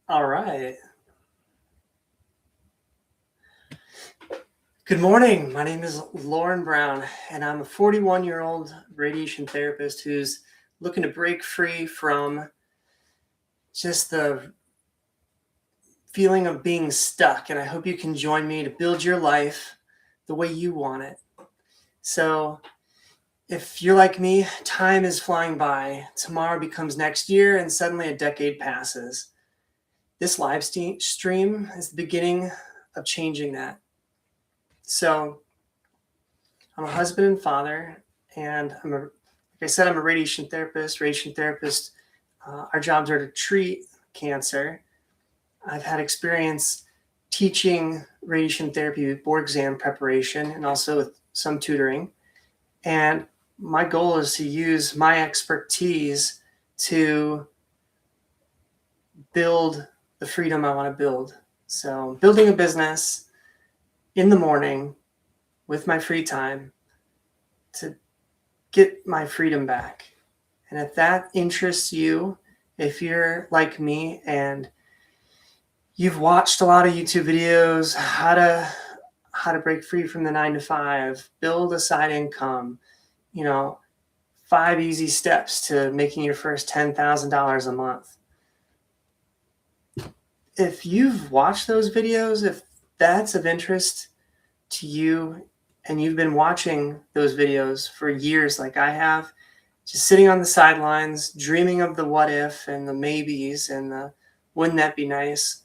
All right. Good morning. My name is Lauren Brown, and I'm a 41-year-old radiation therapist who's looking to break free from just the feeling of being stuck. And I hope you can join me to build your life the way you want it. So, if you're like me, time is flying by. Tomorrow becomes next year, and suddenly a decade passes. This live stream is the beginning of changing that. So, I'm a husband and father, and like I said, I'm a radiation therapist. Our jobs are to treat cancer. I've had experience teaching radiation therapy with board exam preparation and also with some tutoring. And my goal is to use my expertise to build the freedom I want to build. So, building a business in the morning with my free time to get my freedom back. And if that interests you, if you're like me and you've watched a lot of YouTube videos, how to break free from the 9 to 5, build a side income, 5 easy steps to making your first $10,000 a month. If you've watched those videos, if that's of interest to you and you've been watching those videos for years like I have, just sitting on the sidelines, dreaming of the what if and the maybes and the wouldn't that be nice,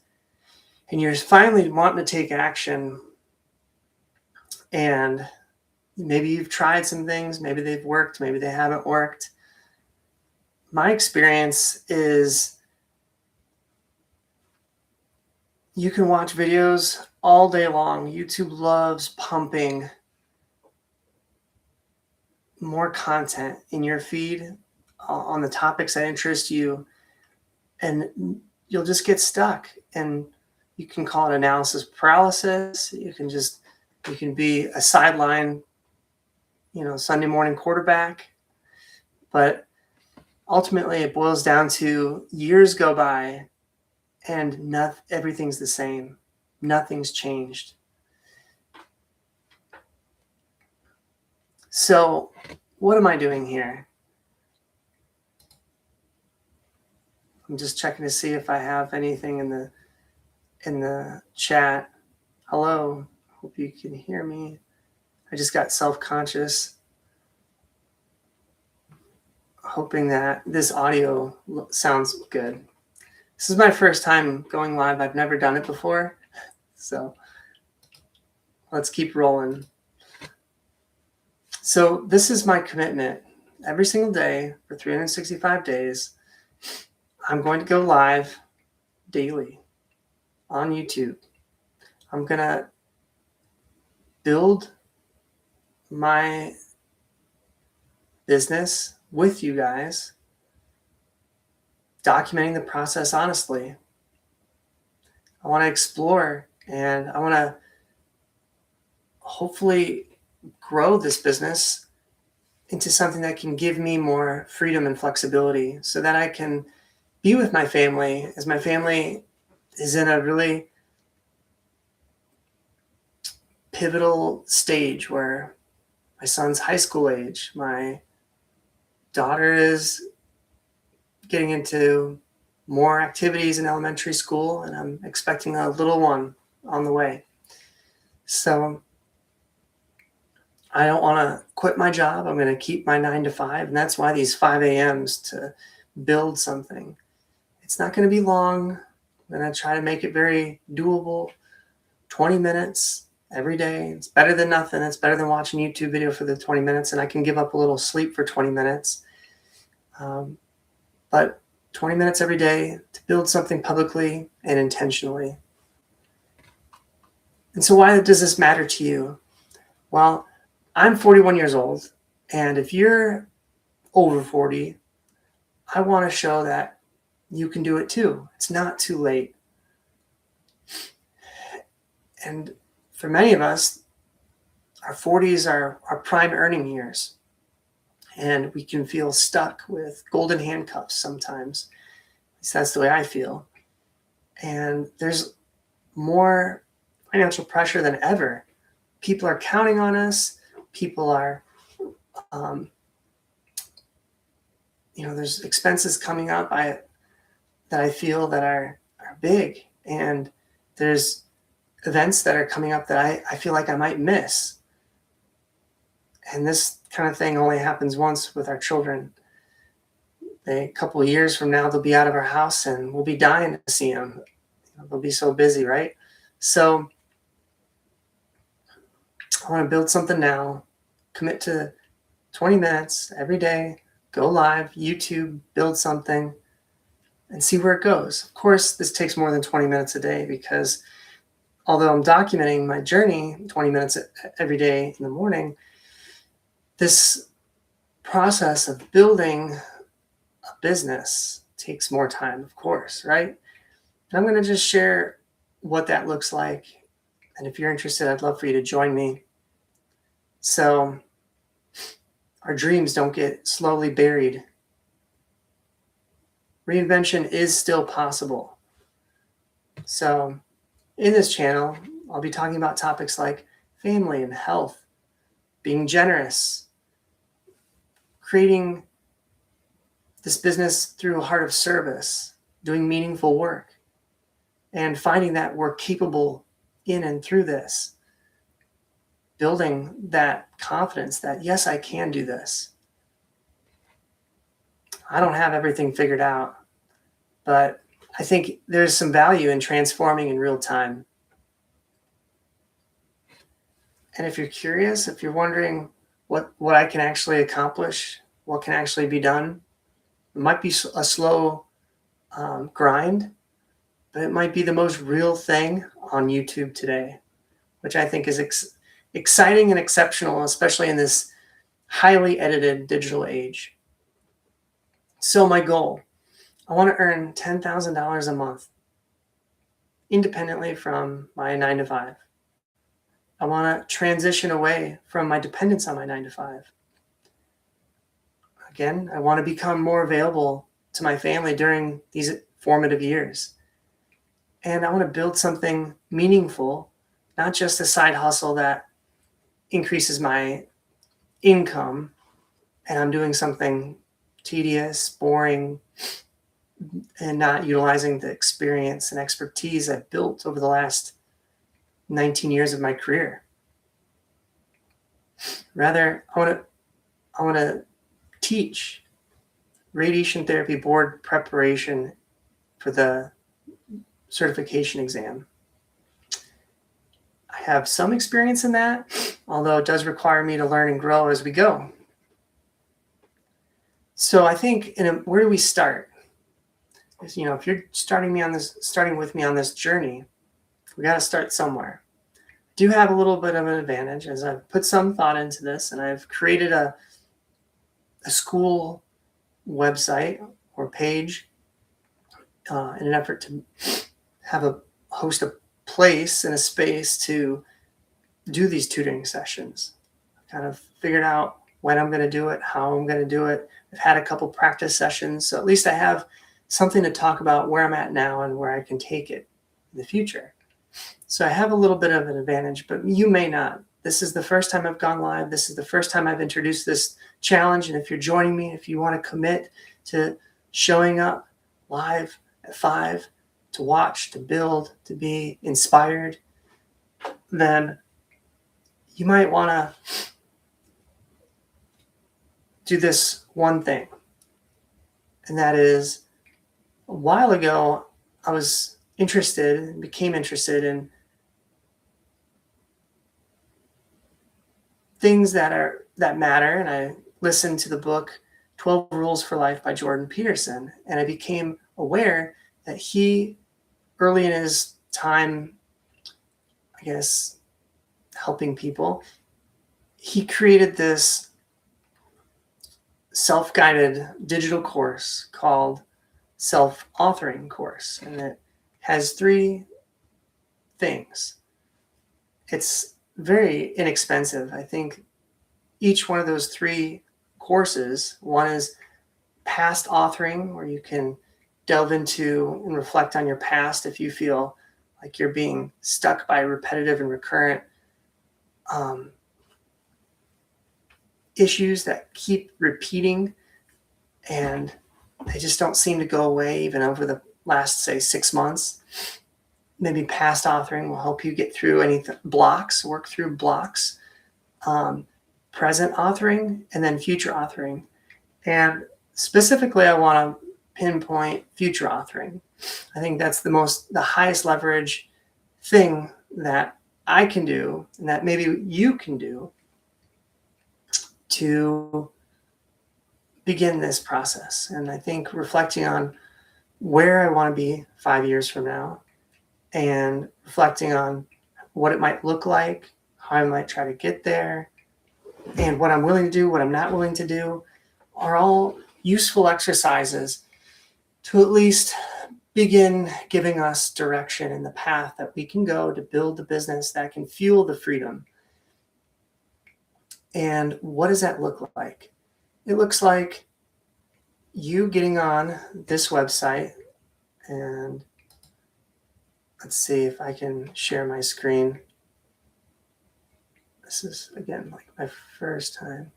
and you're finally wanting to take action, and maybe you've tried some things, maybe they've worked, maybe they haven't worked. My experience is you can watch videos all day long. YouTube loves pumping more content in your feed on the topics that interest you, and you'll just get stuck. And you can call it analysis paralysis. You can be a sideline, Sunday morning quarterback. But ultimately, it boils down to years go by and everything's the same. Nothing's changed. So, what am I doing here? I'm just checking to see if I have anything in the chat. Hello, hope you can hear me. I just got self-conscious, hoping that this audio sounds good. This is my first time going live. I've never done it before, so let's keep rolling. So this is my commitment. Every single day for 365 days, I'm going to go live daily on YouTube. I'm going to build my business with you guys, documenting the process honestly. I want to explore, and I want to hopefully grow this business into something that can give me more freedom and flexibility so that I can be with my family, as my family is in a really pivotal stage where my son's high school age, my daughter is getting into more activities in elementary school, and I'm expecting a little one on the way. So I don't want to quit my job. I'm going to keep my 9 to 5, and that's why these 5 a.m.s to build something. It's not going to be long. I'm going to try to make it very doable. 20 minutes every day. It's better than nothing. It's better than watching YouTube video for the 20 minutes, and I can give up a little sleep for 20 minutes. But 20 minutes every day to build something publicly and intentionally. And so why does this matter to you? Well, I'm 41 years old, and if you're over 40, I want to show that you can do it too. It's not too late. And for many of us, our 40s are our prime earning years, and we can feel stuck with golden handcuffs sometimes. At least that's the way I feel. And there's more financial pressure than ever. People are counting on us. People are, there's expenses coming up that I feel that are big. And there's events that are coming up that I feel like I might miss. And this kind of thing only happens once with our children. A couple of years from now, they'll be out of our house and we'll be dying to see them. They'll be so busy, right? So I want to build something now, commit to 20 minutes every day, go live, YouTube, build something, and see where it goes. Of course, this takes more than 20 minutes a day because although I'm documenting my journey 20 minutes every day in the morning, this process of building a business takes more time, of course, right? And I'm going to just share what that looks like. And if you're interested, I'd love for you to join me. So our dreams don't get slowly buried. Reinvention is still possible. So in this channel, I'll be talking about topics like family and health, being generous, creating this business through a heart of service, doing meaningful work, and finding that we're capable in and through this, building that confidence that, yes, I can do this. I don't have everything figured out, but I think there's some value in transforming in real time. And if you're curious, if you're wondering what I can actually accomplish, what can actually be done, it might be a slow grind, but it might be the most real thing on YouTube today, which I think is exciting and exceptional, especially in this highly edited digital age. So my goal, I want to earn $10,000 a month independently from my 9-to-5. I want to transition away from my dependence on my 9-to-5. Again, I want to become more available to my family during these formative years. And I want to build something meaningful, not just a side hustle that increases my income and I'm doing something tedious, boring, and not utilizing the experience and expertise I've built over the last 19 years of my career. Rather, I want to teach radiation therapy board preparation for the certification exam. I have some experience in that, although it does require me to learn and grow as we go. So I think, where do we start? If you're starting with me on this journey, we got to start somewhere. I do have a little bit of an advantage as I've put some thought into this, and I've created a school website or page in an effort to host a place and a space to do these tutoring sessions. I've kind of figured out when I'm going to do it, how I'm going to do it. I've had a couple practice sessions, so at least I have something to talk about where I'm at now and where I can take it in the future. So I have a little bit of an advantage, but you may not. This is the first time I've gone live. This is the first time I've introduced this challenge. And if you're joining me, if you want to commit to showing up live at 5 to watch, to build, to be inspired, then you might want to do this one thing. And that is, a while ago, I became interested in things that matter. And I listened to the book 12 Rules for Life by Jordan Peterson. And I became aware that he, early in his time, I guess, helping people, he created this self-guided digital course called Self-Authoring Course. And it has 3 things. It's very inexpensive. I think each one of those 3 courses, one is past authoring, where you can delve into and reflect on your past if you feel like you're being stuck by repetitive and recurrent issues that keep repeating and they just don't seem to go away even over the last, say, 6 months. Maybe past authoring will help you get through any blocks, work through blocks, present authoring, and then future authoring. And specifically, I want to pinpoint future authoring. I think that's the highest leverage thing that I can do and that maybe you can do to begin this process. And I think reflecting on where I want to be 5 years from now and reflecting on what it might look like, how I might try to get there, and what I'm willing to do, what I'm not willing to do, are all useful exercises to at least begin giving us direction in the path that we can go to build the business that can fuel the freedom. And what does that look like? It looks like you getting on this website, and let's see if I can share my screen. This is, again, like my first time.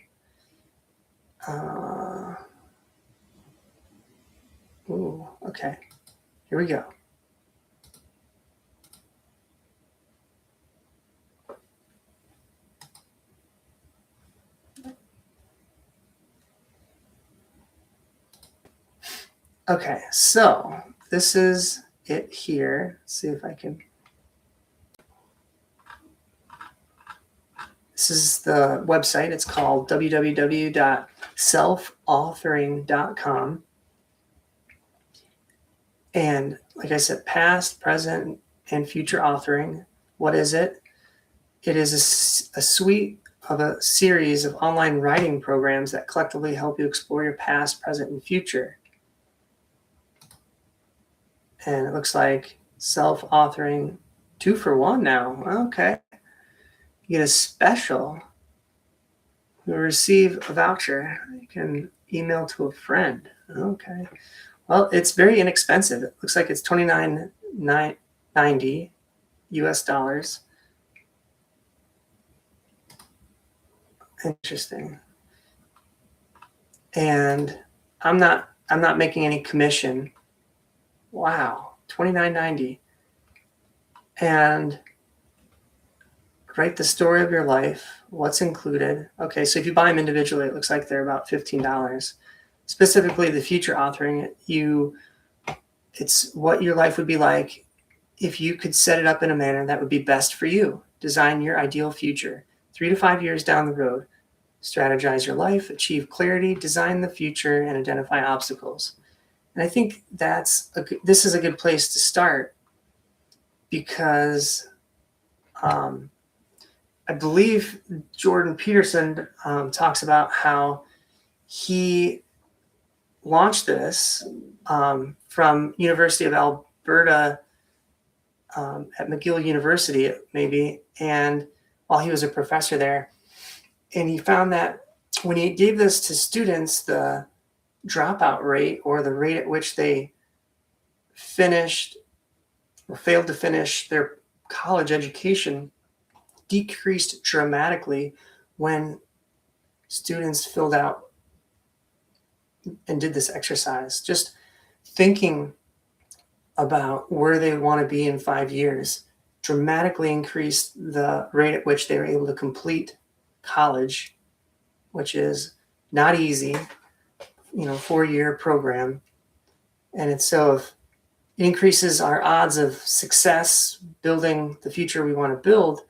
Okay. Here we go. Okay, so this is it here. Let's see if I can. This is the website. It's called www.selfauthoring.com. And like I said, past, present, and future authoring. What is it? It is a suite of a series of online writing programs that collectively help you explore your past, present, and future. And it looks like self-authoring 2 for 1 now. Okay. You get a special. You'll receive a voucher. You can email to a friend. Okay. Well, it's very inexpensive. It looks like it's $29.90 US dollars. Interesting. And I'm not making any commission. Wow, $29.90. And write the story of your life, what's included. Okay, so if you buy them individually, it looks like they're about $15. Specifically, the future authoring, it's what your life would be like if you could set it up in a manner that would be best for you. Design your ideal future, 3 to 5 years down the road. Strategize your life, achieve clarity, design the future, and identify obstacles. And I think this is a good place to start because I believe Jordan Peterson talks about how he launched this from University of Alberta at McGill University, maybe, and while he was a professor there. And he found that when he gave this to students, the dropout rate, or the rate at which they finished or failed to finish their college education, decreased dramatically when students filled out and did this exercise. Just thinking about where they want to be in 5 years dramatically increased the rate at which they were able to complete college, which is not easy, 4-year program. And if it increases our odds of success building the future we want to build,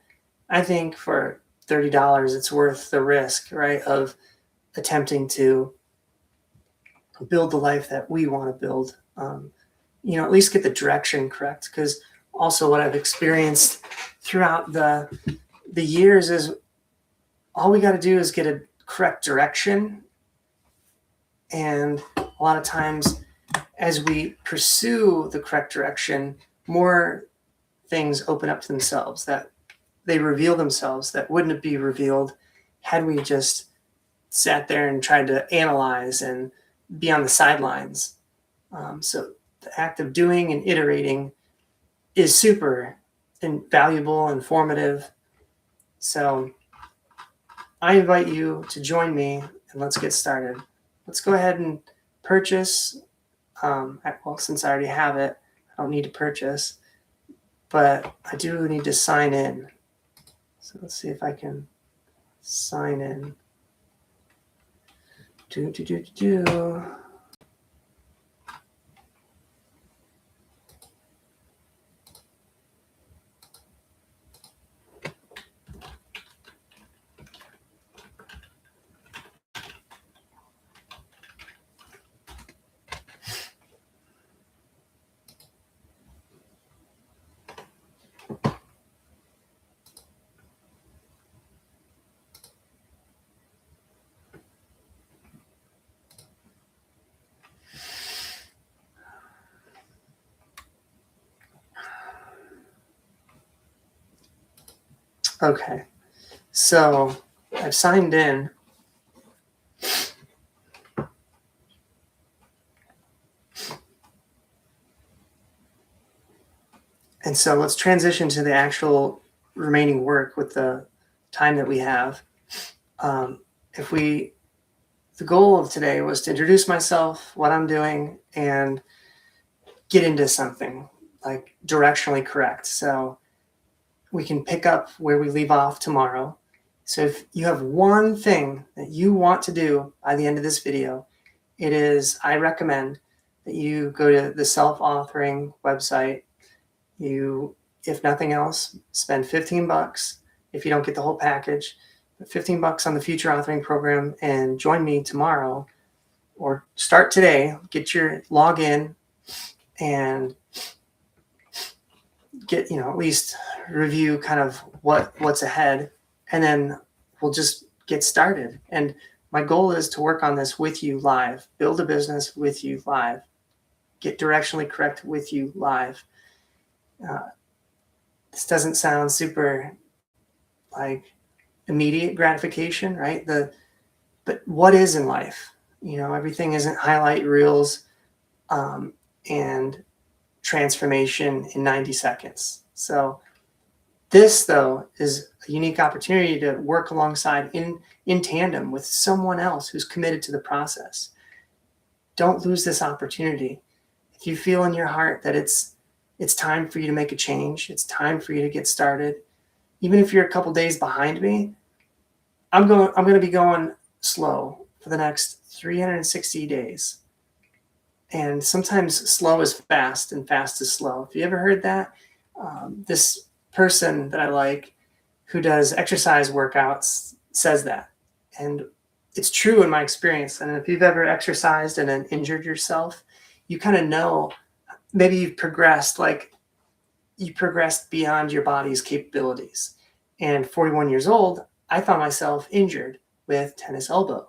I think for $30, it's worth the risk, right, of attempting to build the life that we want to build. At least get the direction correct. Because also what I've experienced throughout the years is all we got to do is get a correct direction. And a lot of times as we pursue the correct direction, more things open up to themselves, that they reveal themselves that wouldn't be revealed had we just sat there and tried to analyze and be on the sidelines. So the act of doing and iterating is super valuable, informative. So I invite you to join me and let's get started. Let's go ahead and purchase. Well, since I already have it, I don't need to purchase, but I do need to sign in. So let's see if I can sign in. Okay, so I've signed in. And so let's transition to the actual remaining work with the time that we have. The goal of today was to introduce myself, what I'm doing, and get into something like directionally correct. So we can pick up where we leave off tomorrow. So if you have one thing that you want to do by the end of this video, I recommend that you go to the self-authoring website. You, if nothing else, spend $15 if you don't get the whole package, but $15 on the future authoring program and join me tomorrow, or start today, get your login and get, at least review kind of what's ahead, and then we'll just get started. And my goal is to work on this with you live, build a business with you live, get directionally correct with you live. This doesn't sound super like immediate gratification, right? But what is in life? Everything isn't highlight reels and transformation in 90 seconds. So this, though, is a unique opportunity to work alongside in tandem with someone else who's committed to the process. Don't lose this opportunity. If you feel in your heart that it's time for you to make a change, it's time for you to get started, even if you're a couple days behind me, I'm going to be going slow for the next 360 days. And sometimes slow is fast and fast is slow. Have you ever heard that? This person that I like who does exercise workouts says that. And it's true in my experience. And if you've ever exercised and then injured yourself, you kind of know maybe you've progressed beyond your body's capabilities. And 41 years old, I found myself injured with tennis elbow.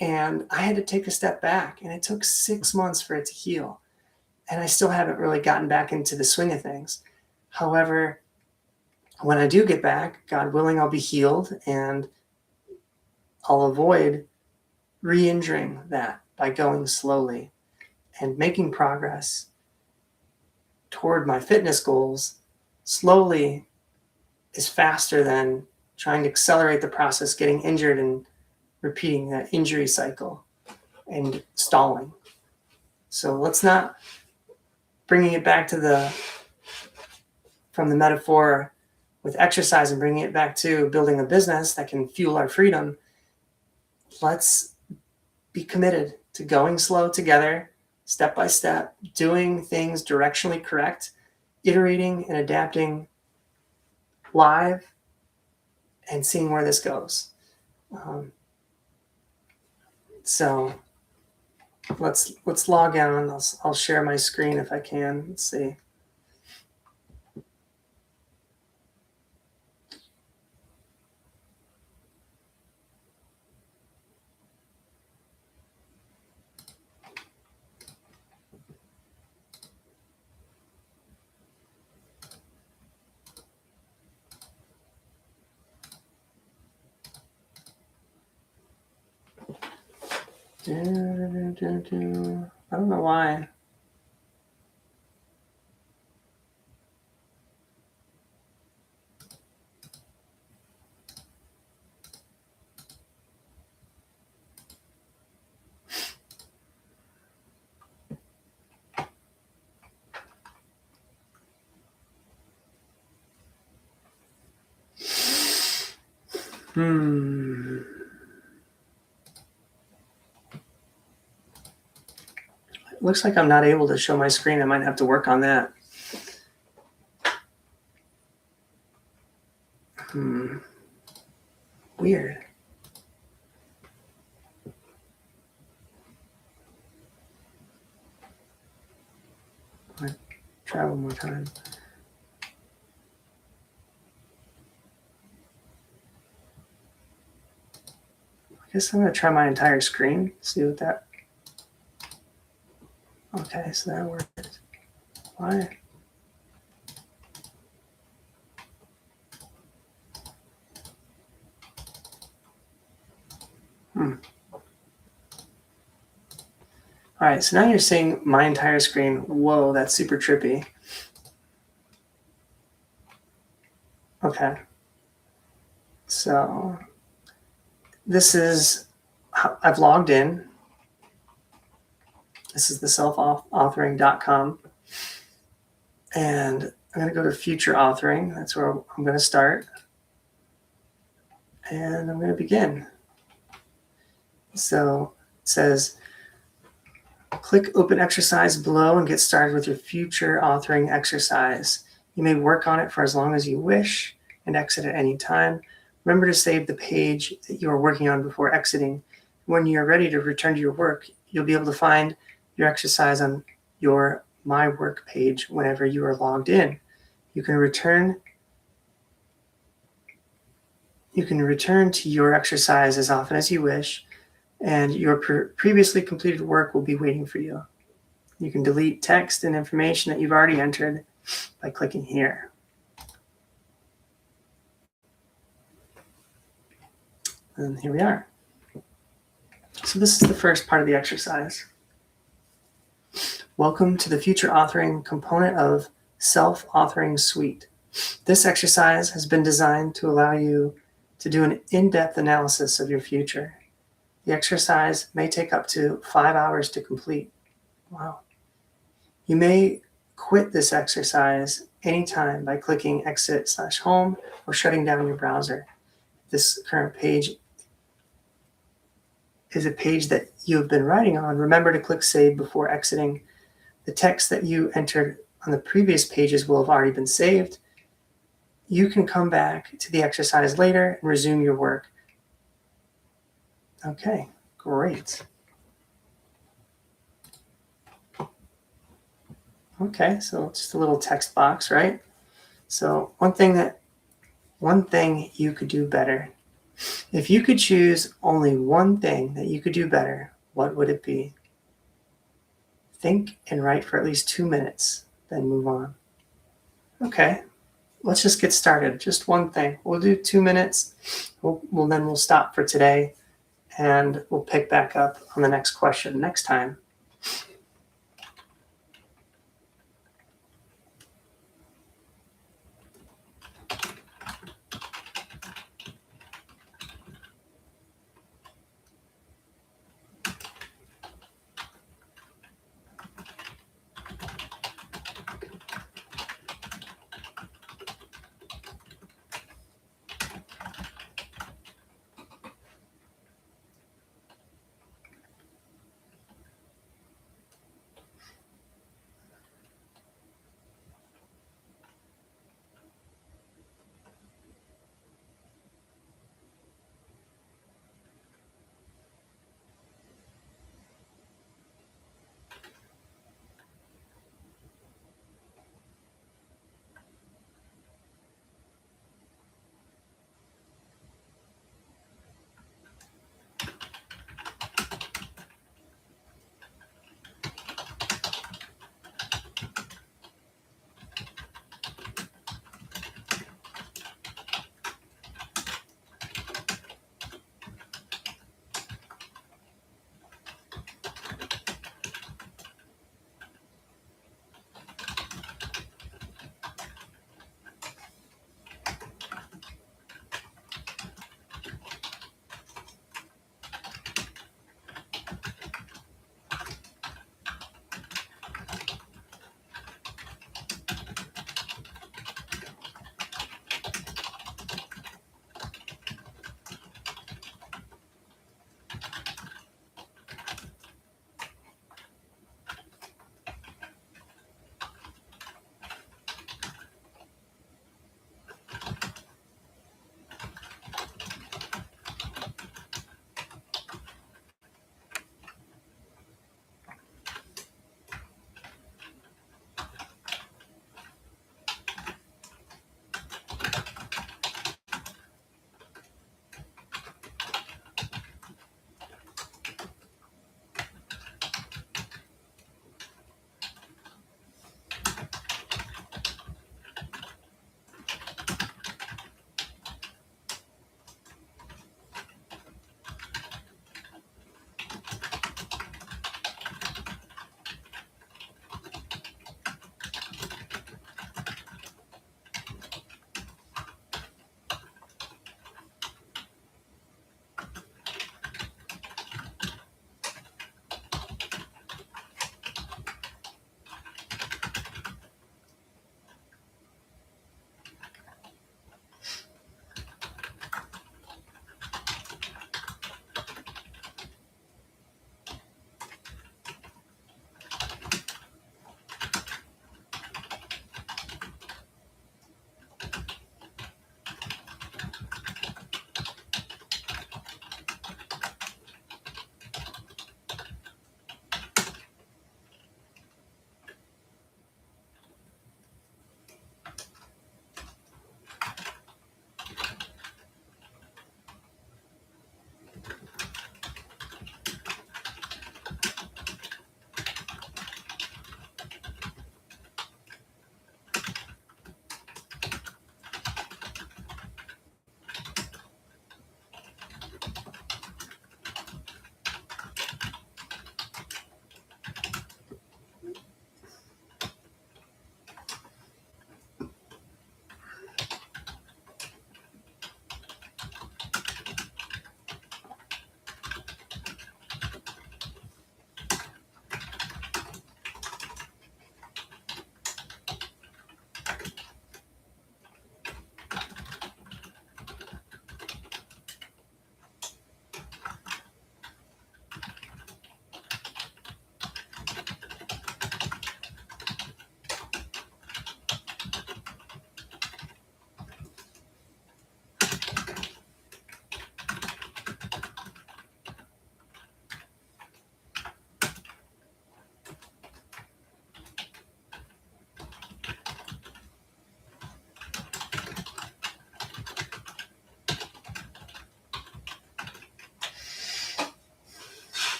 And I had to take a step back, and it took 6 months for it to heal. And I still haven't really gotten back into the swing of things. However, when I do get back, God willing, I'll be healed, and I'll avoid re-injuring that by going slowly and making progress toward my fitness goals. Slowly is faster than trying to accelerate the process, getting injured and repeating that injury cycle and stalling. So let's not, bringing it back to from the metaphor with exercise and bringing it back to building a business that can fuel our freedom. Let's be committed to going slow together, step by step, doing things directionally correct, iterating and adapting live, and seeing where this goes. So let's log on. I'll share my screen if I can. Let's see. I don't know why. Looks like I'm not able to show my screen. I might have to work on that. Weird. Try one more time. I guess I'm going to try my entire screen. See what that. Okay, so that worked. Why? All right, so now you're seeing my entire screen. Whoa, that's super trippy. Okay. So this is, I've logged in. This is the selfauthoring.com. And I'm going to go to future authoring. That's where I'm going to start. And I'm going to begin. So it says, click open exercise below and get started with your future authoring exercise. You may work on it for as long as you wish and exit at any time. Remember to save the page that you are working on before exiting. When you're ready to return to your work, you'll be able to find your exercise on your My Work page whenever you are logged in. You can return to your exercise as often as you wish, and your previously completed work will be waiting for you. You can delete text and information that you've already entered by clicking here. And here we are. So this is the first part of the exercise. Welcome to the future authoring component of self-authoring suite. This exercise has been designed to allow you to do an in-depth analysis of your future. The exercise may take up to 5 hours to complete. Wow. You may quit this exercise anytime by clicking exit/home or shutting down your browser. This current page is a page that you have been writing on. Remember to click save before exiting. The text that you entered on the previous pages will have already been saved. You can come back to the exercise later and resume your work. Okay, great. Okay, so just a little text box, right? So one thing you could do better. If you could choose only one thing that you could do better, what would it be? Think and write for at least 2 minutes, then move on. Okay, let's just get started. Just one thing. We'll do 2 minutes. We'll stop for today, and we'll pick back up on the next question next time.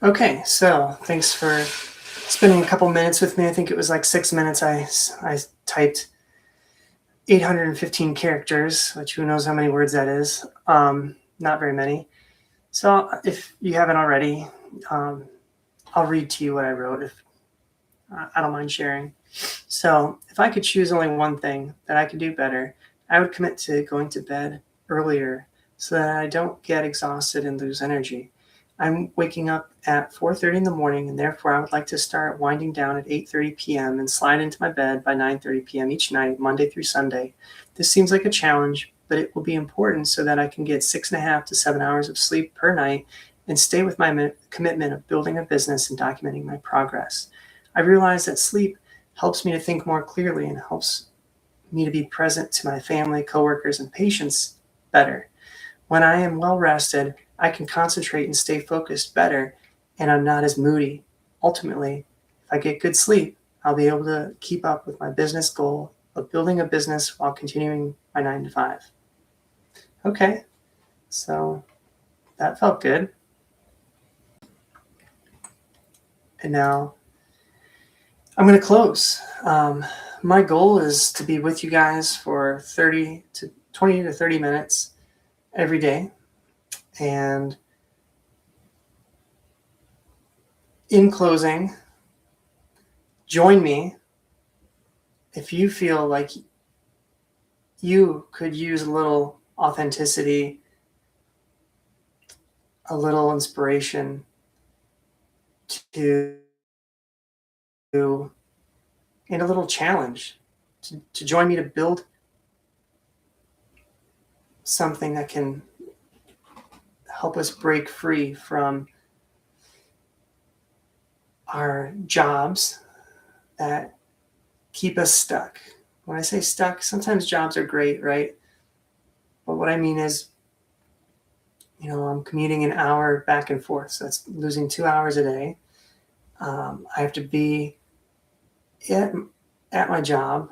Okay, so thanks for spending a couple minutes with me. I think it was like 6 minutes. I typed 815 characters, which who knows how many words that is. Not very many. So if you haven't already, um, I'll read to you what I wrote if I don't mind sharing. So if I could choose only one thing that I could do better, I would commit to going to bed earlier so that I don't get exhausted and lose energy. I'm waking up at 4:30 in the morning, and therefore I would like to start winding down at 8:30 p.m. and slide into my bed by 9:30 p.m. each night, Monday through Sunday. This seems like a challenge, but it will be important so that I can get 6.5 to 7 hours of sleep per night and stay with my commitment of building a business and documenting my progress. I realize that sleep helps me to think more clearly and helps me to be present to my family, coworkers, and patients better. When I am well rested, I can concentrate and stay focused better, and I'm not as moody. Ultimately, if I get good sleep, I'll be able to keep up with my business goal of building a business while continuing my 9 to 5. Okay, so that felt good. And now I'm going to close. My goal is to be with you guys for 30 to 20 to 30 minutes every day. And in closing, join me if you feel like you could use a little authenticity, a little inspiration to, and a little challenge to join me to build something that can help us break free from our jobs that keep us stuck. When I say stuck, sometimes jobs are great, right? But what I mean is, I'm commuting an hour back and forth, so that's losing 2 hours a day. I have to be at my job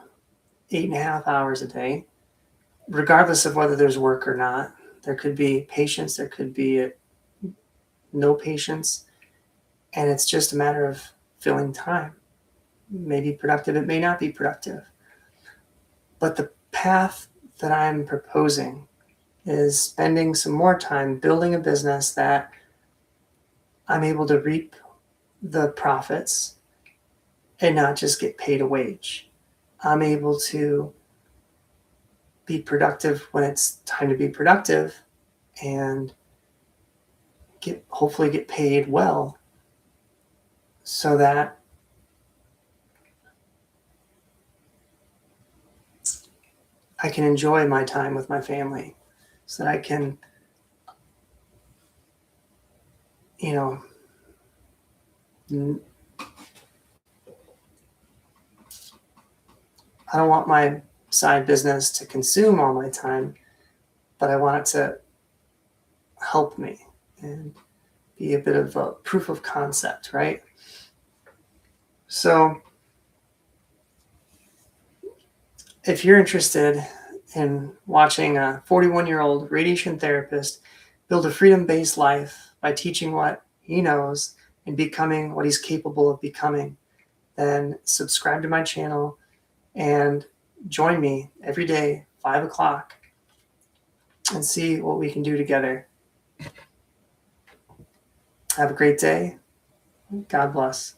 8.5 hours a day, regardless of whether there's work or not. There could be patients, there could be no patients, and it's just a matter of filling time. It may be productive, it may not be productive. But the path that I'm proposing is spending some more time building a business that I'm able to reap the profits and not just get paid a wage. I'm able to be productive when it's time to be productive and hopefully get paid well so that I can enjoy my time with my family, so that I can, I don't want my side business to consume all my time, but I want it to help me and be a bit of a proof of concept, right? So if you're interested in watching a 41-year-old radiation therapist build a freedom-based life by teaching what he knows and becoming what he's capable of becoming, then subscribe to my channel and join me every day, 5 o'clock, and see what we can do together. Have a great day. God bless.